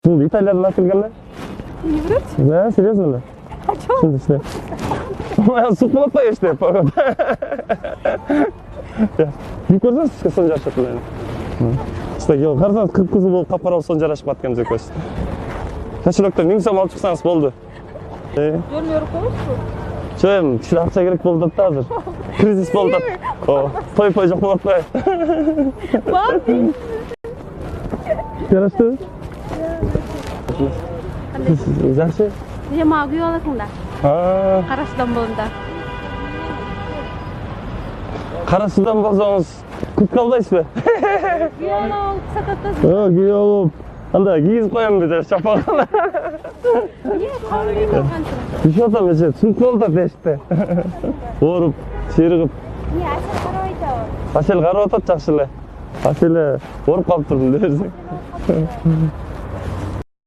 Şimdi İtalyan'dan atılganlar. Не врете? Да, серьезно ли? О чем? Şimdi işte. Sıkmalıkla işte. Bir көрсеңіз сізге сон жарышатын мені. İşte қарасаңыз қып-қызыл болып қап-қара болып сон жарашып кеткен жек қойсын. Кошелектен 1000 сом алып шықсаңыз болды. Жөн өріп қойсыз? Жоқ эми кішкене ақша керек болды да азыр. Кризис болды. Той жоқ болып қой. Бар дейсіз. Жарашты? Жақсы. Жамаға күй аласыңдар. Қарасудан болында. Қарасудан болсаңыз күп қалдайсыз ба? Күй алып сататасыз. Күй алып. Анда кигізіп қоямын бе шапағына. Не, қалмайын қаншыра. Düşüp atam ece, sümk oldu deşte. Orup, çirgip. Не, Асел қарабайта бар. Asel qarab atat жақшылы. Asel orup қалып тұрдым дерсің.